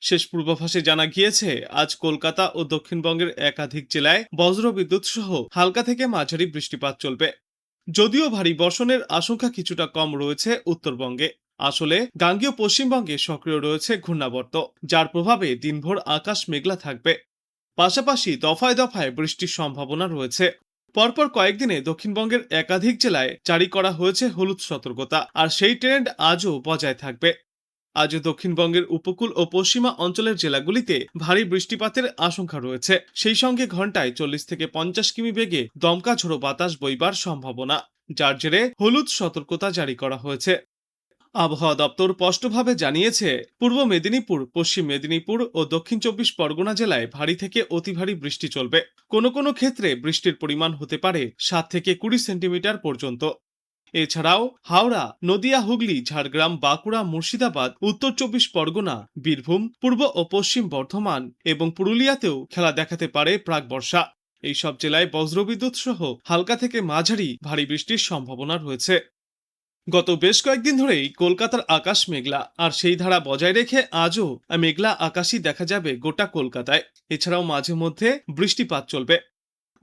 শেষ পূর্বাভাসে জানা গিয়েছে, আজ কলকাতা ও দক্ষিণবঙ্গের একাধিক জেলায় বজ্রবিদ্যুৎ সহ হালকা থেকে মাঝারি বৃষ্টিপাত চলবে। যদিও ভারী বর্ষণের আশঙ্কা কিছুটা কম রয়েছে উত্তরবঙ্গে। আসলে গাঙ্গেয় পশ্চিমবঙ্গে সক্রিয় রয়েছে ঘূর্ণাবর্ত, যার প্রভাবে দিনভর আকাশ মেঘলা থাকবে। পাশাপাশি দফায় দফায় বৃষ্টির সম্ভাবনা রয়েছে। পরপর কয়েকদিনে দক্ষিণবঙ্গের একাধিক জেলায় জারি করা হয়েছে হলুদ সতর্কতা, আর সেই ট্রেন্ড আজও বজায় থাকবে। আজ দক্ষিণবঙ্গের উপকূল ও পশ্চিমা অঞ্চলের জেলাগুলিতে ভারী বৃষ্টিপাতের আশঙ্কা রয়েছে। সেই সঙ্গে ঘন্টায় 40 থেকে 50 কিমি বেগে দমকা ঝোড়ো বাতাস বইবার সম্ভাবনা, যার জেরে হলুদ সতর্কতা জারি করা হয়েছে। আবহাওয়া দপ্তর স্পষ্টভাবে জানিয়েছে, পূর্ব মেদিনীপুর, পশ্চিম মেদিনীপুর ও দক্ষিণ 24 পরগনা জেলায় ভারী থেকে অতি ভারী বৃষ্টি চলবে। কোনো কোনো ক্ষেত্রে বৃষ্টির পরিমাণ হতে পারে 7 থেকে 20 সেন্টিমিটার পর্যন্ত। এছাড়াও হাওড়া, নদিয়া, হুগলি, ঝাড়গ্রাম, বাঁকুড়া, মুর্শিদাবাদ, উত্তর 24 পরগনা, বীরভূম, পূর্ব ও পশ্চিম বর্ধমান এবং পুরুলিয়াতেও খেলা দেখাতে পারে প্রাক বর্ষা। এইসব জেলায় বজ্রবিদ্যুৎ সহ হালকা থেকে মাঝারি ভারী বৃষ্টির সম্ভাবনা রয়েছে। গত বেশ কয়েকদিন ধরেই কলকাতার আকাশ মেঘলা, আর সেই ধারা বজায় রেখে আজও মেঘলা আকাশই দেখা যাবে গোটা কলকাতায়। এছাড়াও মাঝে মধ্যে বৃষ্টিপাত চলবে।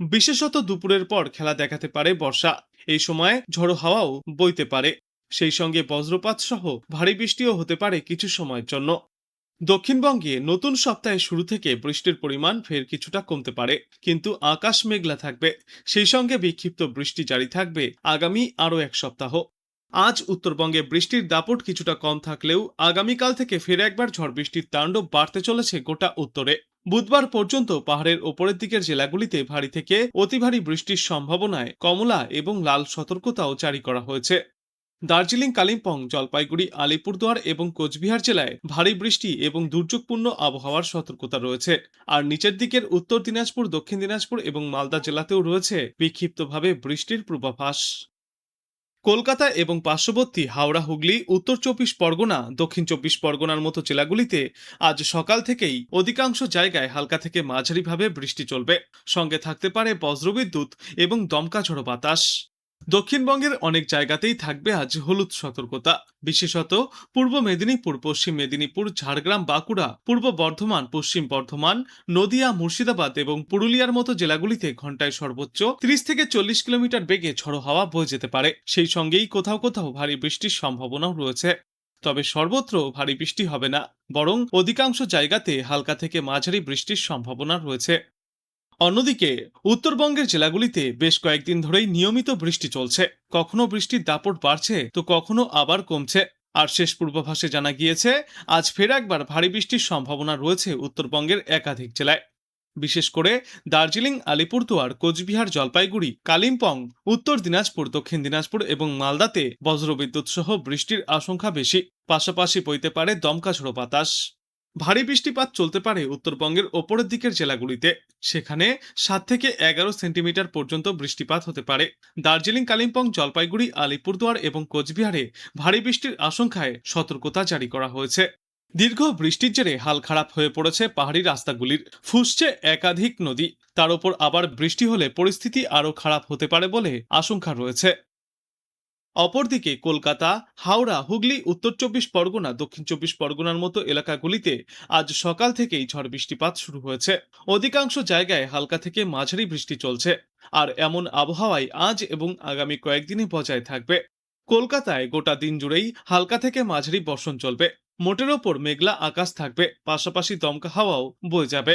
বিশেষত দুপুরের পর খেলা দেখাতে পারে বর্ষা। এই সময় ঝড়ো হাওয়াও বইতে পারে। সেই সঙ্গে বজ্রপাত সহ ভারী বৃষ্টিও হতে পারে কিছু সময়ের জন্য। দক্ষিণবঙ্গে নতুন সপ্তাহের শুরু থেকে বৃষ্টির পরিমাণ ফের কিছুটা কমতে পারে, কিন্তু আকাশ মেঘলা থাকবে। সেই সঙ্গে বিক্ষিপ্ত বৃষ্টি জারি থাকবে আগামী আরও এক সপ্তাহ। আজ উত্তরবঙ্গে বৃষ্টির দাপট কিছুটা কম থাকলেও আগামীকাল থেকে ফের একবার ঝড় বৃষ্টির তাণ্ডব বাড়তে চলেছে গোটা উত্তরে। বুধবার পর্যন্ত পাহাড়ের ওপরের দিকের জেলাগুলিতে ভারী থেকে অতি ভারী বৃষ্টির সম্ভাবনায় কমলা এবং লাল সতর্কতাও জারি করা হয়েছে। দার্জিলিং, কালিম্পং, জলপাইগুড়ি, আলিপুরদুয়ার এবং কোচবিহার জেলায় ভারী বৃষ্টি এবং দুর্যোগপূর্ণ আবহাওয়ার সতর্কতা রয়েছে। আর নিচের দিকের উত্তর দিনাজপুর, দক্ষিণ দিনাজপুর এবং মালদা জেলাতেও রয়েছে বিক্ষিপ্তভাবে বৃষ্টির পূর্বাভাস। কলকাতা এবং পার্শ্ববর্তী হাওড়া, হুগলি, উত্তর 24 পরগনা, দক্ষিণ 24 পরগনার মতো জেলাগুলিতে আজ সকাল থেকেই অধিকাংশ জায়গায় হালকা থেকে মাঝারিভাবে বৃষ্টি চলবে। সঙ্গে থাকতে পারে বজ্রবিদ্যুৎ এবং দমকা ঝড়ো বাতাস। দক্ষিণবঙ্গের অনেক জায়গাতেই থাকবে আজ হলুদ সতর্কতা। বিশেষত পূর্ব মেদিনীপুর, পশ্চিম মেদিনীপুর, ঝাড়গ্রাম, বাঁকুড়া, পূর্ব বর্ধমান, পশ্চিম বর্ধমান, নদিয়া, মুর্শিদাবাদ এবং পুরুলিয়ার মতো জেলাগুলিতে ঘন্টায় সর্বোচ্চ 30 থেকে 40 কিলোমিটার বেগে ঝড়ো হাওয়া বয়ে যেতে পারে। সেই সঙ্গেই কোথাও কোথাও ভারী বৃষ্টির সম্ভাবনাও রয়েছে। তবে সর্বত্র ভারী বৃষ্টি হবে না, বরং অধিকাংশ জায়গাতে হালকা থেকে মাঝারি বৃষ্টির সম্ভাবনা রয়েছে। অন্যদিকে উত্তরবঙ্গের জেলাগুলিতে বেশ কয়েকদিন ধরেই নিয়মিত বৃষ্টি চলছে। কখনো বৃষ্টির দাপট বাড়ছে, তো কখনো আবার কমছে। আর শেষ পূর্বাভাসে জানা গিয়েছে, আজ ফের একবার ভারী বৃষ্টির সম্ভাবনা রয়েছে উত্তরবঙ্গের একাধিক জেলায়। বিশেষ করে দার্জিলিং, আলিপুরদুয়ার, কোচবিহার, জলপাইগুড়ি, কালিম্পং, উত্তর দিনাজপুর, দক্ষিণ দিনাজপুর এবং মালদাতে বজ্রবিদ্যুৎ সহ বৃষ্টির আশঙ্কা বেশি। পাশাপাশি বইতে পারে দমকা ঝোড়ো বাতাস। ভারী বৃষ্টিপাত চলতে পারে উত্তরবঙ্গের ওপরের দিকের জেলাগুলিতে। সেখানে 7 থেকে 11 সেন্টিমিটার পর্যন্ত বৃষ্টিপাত হতে পারে। দার্জিলিং, কালিম্পং, জলপাইগুড়ি, আলিপুরদুয়ার এবং কোচবিহারে ভারী বৃষ্টির আশঙ্কায় সতর্কতা জারি করা হয়েছে। দীর্ঘ বৃষ্টির জেরে হাল খারাপ হয়ে পড়েছে পাহাড়ি রাস্তাগুলির। ফুসছে একাধিক নদী। তার উপর আবার বৃষ্টি হলে পরিস্থিতি আরও খারাপ হতে পারে বলে আশঙ্কা রয়েছে। অপরদিকে কলকাতা, হাওড়া, হুগলি, উত্তর 24 পরগনা, দক্ষিণ 24 পরগনার মতো এলাকাগুলিতে আজ সকাল থেকেই ঝড় বৃষ্টিপাত শুরু হয়েছে। অধিকাংশ জায়গায় হালকা থেকে মাঝারি বৃষ্টি চলছে। আর এমন আবহাওয়ায় আজ এবং আগামী কয়েকদিনই বজায় থাকবে। কলকাতায় গোটা দিন জুড়েই হালকা থেকে মাঝারি বর্ষণ চলবে। মোটের ওপর মেঘলা আকাশ থাকবে, পাশাপাশি দমকা হাওয়াও বয়ে যাবে।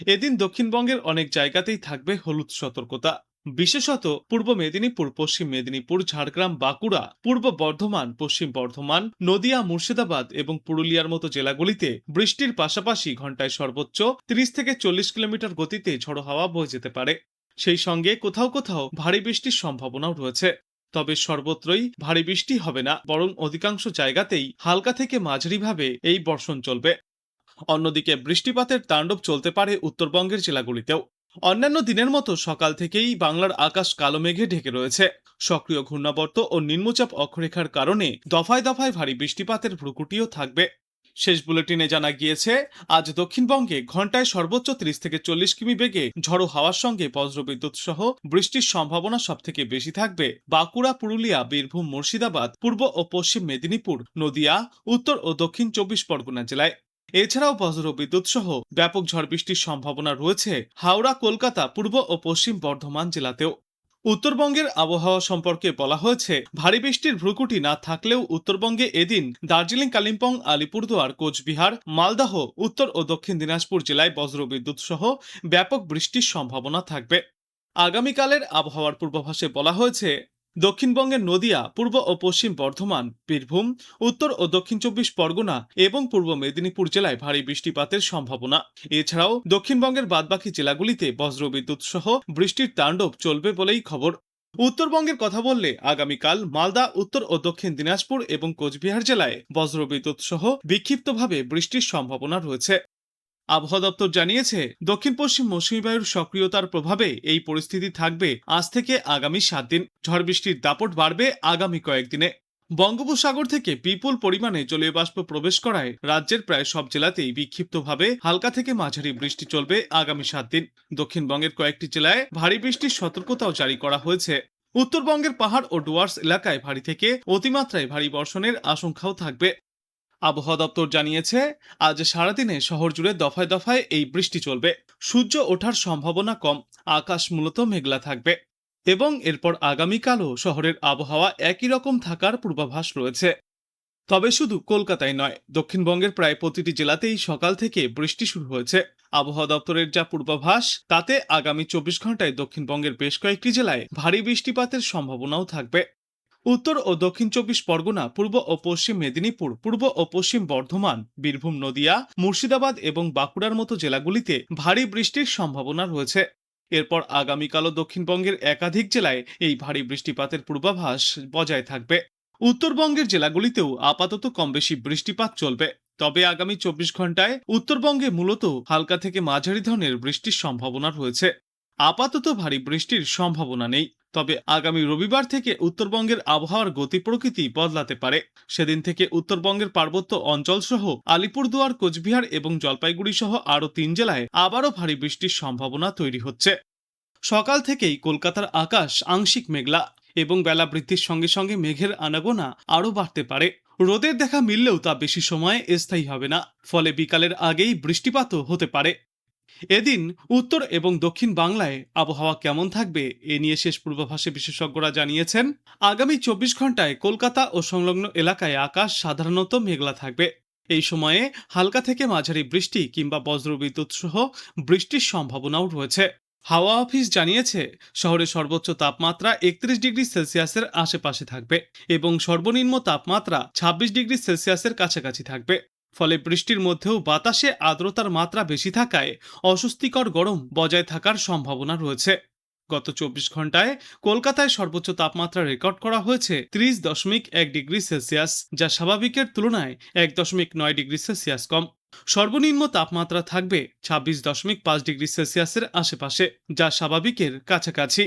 এদিন দক্ষিণবঙ্গের অনেক জায়গাতেই থাকবে হলুদ সতর্কতা। বিশেষত পূর্ব মেদিনীপুর, পশ্চিম মেদিনীপুর, ঝাড়গ্রাম, বাঁকুড়া, পূর্ব বর্ধমান, পশ্চিম বর্ধমান, নদিয়া, মুর্শিদাবাদ এবং পুরুলিয়ার মতো জেলাগুলিতে বৃষ্টির পাশাপাশি ঘন্টায় সর্বোচ্চ 30 থেকে 40 কিলোমিটার গতিতে ঝড়ো হাওয়া বয়ে যেতে পারে। সেই সঙ্গে কোথাও কোথাও ভারী বৃষ্টির সম্ভাবনাও রয়েছে। তবে সর্বত্রই ভারী বৃষ্টি হবে না, বরং অধিকাংশ জায়গাতেই হালকা থেকে মাঝারিভাবে এই বর্ষণ চলবে। অন্যদিকে বৃষ্টিপাতের তাণ্ডব চলতে পারে উত্তরবঙ্গের জেলাগুলিতেও। অন্যান্য দিনের মতো সকাল থেকেই বাংলার আকাশ কালো মেঘে ঢেকে রয়েছে। সক্রিয় ঘূর্ণাবর্ত ও নিম্নচাপ অক্ষরেখার কারণে দফায় দফায় ভারী বৃষ্টিপাতের ভ্রুকুটিও থাকবে। শেষ বুলেটিনে জানা গিয়েছে, আজ দক্ষিণবঙ্গে ঘন্টায় সর্বোচ্চ 30 থেকে 40 কিমি বেগে ঝড়ো হাওয়ার সঙ্গে বজ্রবিদ্যুৎ সহ বৃষ্টির সম্ভাবনা সবথেকে বেশি থাকবে বাঁকুড়া, পুরুলিয়া, বীরভূম, মুর্শিদাবাদ, পূর্ব ও পশ্চিম মেদিনীপুর, নদিয়া, উত্তর ও দক্ষিণ 24 পরগনা জেলায়। এছাড়াও বজ্রবিদ্যুৎ সহ ব্যাপক ঝড় বৃষ্টির সম্ভাবনা রয়েছে হাওড়া, কলকাতা, পূর্ব ও পশ্চিম বর্ধমান জেলাতেও। উত্তরবঙ্গের আবহাওয়া সম্পর্কে বলা হয়েছে, ভারী বৃষ্টির ভ্রুকুটি না থাকলেও উত্তরবঙ্গে এদিন দার্জিলিং, কালিম্পং, আলিপুরদুয়ার, কোচবিহার, মালদহ, উত্তর ও দক্ষিণ দিনাজপুর জেলায় বজ্রবিদ্যুৎ সহ ব্যাপক বৃষ্টির সম্ভাবনা থাকবে। আগামীকালের আবহাওয়ার পূর্বাভাসে বলা হয়েছে, দক্ষিণবঙ্গের নদিয়া, পূর্ব ও পশ্চিম বর্ধমান, বীরভূম, উত্তর ও দক্ষিণ চব্বিশ পরগনা এবং পূর্ব মেদিনীপুর জেলায় ভারী বৃষ্টিপাতের সম্ভাবনা। এছাড়াও দক্ষিণবঙ্গের বাদবাকি জেলাগুলিতে বজ্রবিদ্যুৎ সহ বৃষ্টির তাণ্ডব চলবে বলেই খবর। উত্তরবঙ্গের কথা বললে আগামীকাল মালদা, উত্তর ও দক্ষিণ দিনাজপুর এবং কোচবিহার জেলায় বজ্রবিদ্যুৎ সহ বিক্ষিপ্তভাবে বৃষ্টির সম্ভাবনা রয়েছে। আবহাওয়া দপ্তর জানিয়েছে, দক্ষিণ পশ্চিম মৌসুমী বায়ুর সক্রিয়তার প্রভাবে এই পরিস্থিতি থাকবে আজ থেকে আগামী 7 দিন। ঝড় বৃষ্টির দাপট বাড়বে আগামী কয়েকদিনে। বঙ্গোপসাগর থেকে বিপুল পরিমাণে জলীয় বাষ্প প্রবেশ করায় রাজ্যের প্রায় সব জেলাতেই বিক্ষিপ্তভাবে হালকা থেকে মাঝারি বৃষ্টি চলবে আগামী 7 দিন। দক্ষিণবঙ্গের কয়েকটি জেলায় ভারী বৃষ্টির সতর্কতাও জারি করা হয়েছে। উত্তরবঙ্গের পাহাড় ও ডুয়ার্স এলাকায় ভারী থেকে অতিমাত্রায় ভারী বর্ষণের আশঙ্কাও থাকবে। আবহাওয়া দপ্তর জানিয়েছে, আজ সারাদিনে শহর জুড়ে দফায় দফায় এই বৃষ্টি চলবে। সূর্য ওঠার সম্ভাবনা কম, আকাশ মূলত মেঘলা থাকবে এবং এরপর আগামীকালও শহরের আবহাওয়া একই রকম থাকার পূর্বাভাস রয়েছে। তবে শুধু কলকাতায় নয়, দক্ষিণবঙ্গের প্রায় প্রতিটি জেলাতেই সকাল থেকে বৃষ্টি শুরু হয়েছে। আবহাওয়া দপ্তরের যা পূর্বাভাস, তাতে আগামী 24 ঘন্টায় দক্ষিণবঙ্গের বেশ কয়েকটি জেলায় ভারী বৃষ্টিপাতের সম্ভাবনাও থাকবে। উত্তর ও দক্ষিণ চব্বিশ পরগনা, পূর্ব ও পশ্চিম মেদিনীপুর, পূর্ব ও পশ্চিম বর্ধমান, বীরভূম, নদিয়া, মুর্শিদাবাদ এবং বাঁকুড়ার মতো জেলাগুলিতে ভারী বৃষ্টির সম্ভাবনা রয়েছে। এরপর আগামীকালও দক্ষিণবঙ্গের একাধিক জেলায় এই ভারী বৃষ্টিপাতের পূর্বাভাস বজায় থাকবে। উত্তরবঙ্গের জেলাগুলিতেও আপাতত কম বেশি বৃষ্টিপাত চলবে। তবে আগামী 24 ঘন্টায় উত্তরবঙ্গে মূলত হালকা থেকে মাঝারি ধরনের বৃষ্টির সম্ভাবনা রয়েছে। আপাতত ভারী বৃষ্টির সম্ভাবনা নেই। তবে আগামী রবিবার থেকে উত্তরবঙ্গের আবহাওয়ার গতি প্রকৃতি বদলাতে পারে। সেদিন থেকে উত্তরবঙ্গের পার্বত্য অঞ্চল সহ আলিপুরদুয়ার, কোচবিহার এবং জলপাইগুড়ি সহ আরও 3 জেলায় আবারও ভারী বৃষ্টির সম্ভাবনা তৈরি হচ্ছে। সকাল থেকেই কলকাতার আকাশ আংশিক মেঘলা এবং বেলা বৃদ্ধির সঙ্গে সঙ্গে মেঘের আনাগোনা আরও বাড়তে পারে। রোদের দেখা মিললেও তা বেশি সময় স্থায়ী হবে না, ফলে বিকালের আগেই বৃষ্টিপাতও হতে পারে। এদিন উত্তর এবং দক্ষিণ বাংলায় আবহাওয়া কেমন থাকবে এ নিয়ে শেষ পূর্বাভাসে বিশেষজ্ঞরা জানিয়েছেন, আগামী 24 ঘন্টায় কলকাতা ও সংলগ্ন এলাকায় আকাশ সাধারণত মেঘলা থাকবে। এই সময়ে হালকা থেকে মাঝারি বৃষ্টি কিংবা বজ্রবিদ্যুৎ সহ বৃষ্টির সম্ভাবনাও রয়েছে। হাওয়া অফিস জানিয়েছে, শহরের সর্বোচ্চ তাপমাত্রা 31 ডিগ্রি সেলসিয়াসের আশেপাশে থাকবে এবং সর্বনিম্ন তাপমাত্রা 26 ডিগ্রি সেলসিয়াসের কাছাকাছি থাকবে। ফলে বৃষ্টির মধ্যেও বাতাসে আর্দ্রতার মাত্রা বেশি থাকায় অস্বস্তিকর গরম বজায় থাকার সম্ভাবনা রয়েছে। গত 24 ঘন্টায় কলকাতায় সর্বোচ্চ তাপমাত্রা রেকর্ড করা হয়েছে 30.1 ডিগ্রি সেলসিয়াস, যা স্বাভাবিকের তুলনায় 1.9 ডিগ্রি সেলসিয়াস কম। সর্বনিম্ন তাপমাত্রা থাকবে 26.5 ডিগ্রি সেলসিয়াসের আশেপাশে, যা স্বাভাবিকের কাছাকাছি।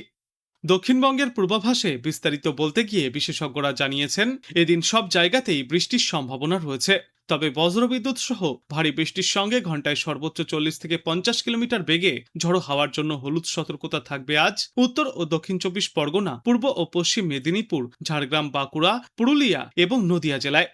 দক্ষিণবঙ্গের পূর্বাভাসে বিস্তারিত বলতে গিয়ে বিশেষজ্ঞরা জানিয়েছেন, এদিন সব জায়গাতেই বৃষ্টির সম্ভাবনা রয়েছে। তবে বজ্রবিদ্যুৎ সহ ভারী বৃষ্টির সঙ্গে ঘন্টায় সর্বোচ্চ 40 থেকে 50 কিলোমিটার বেগে ঝড়ো হাওয়ার জন্য হলুদ সতর্কতা থাকবে আজ উত্তর ও দক্ষিণ 24 পরগনা, পূর্ব ও পশ্চিম মেদিনীপুর, ঝাড়গ্রাম, বাঁকুড়া, পুরুলিয়া এবং নদিয়া জেলায়।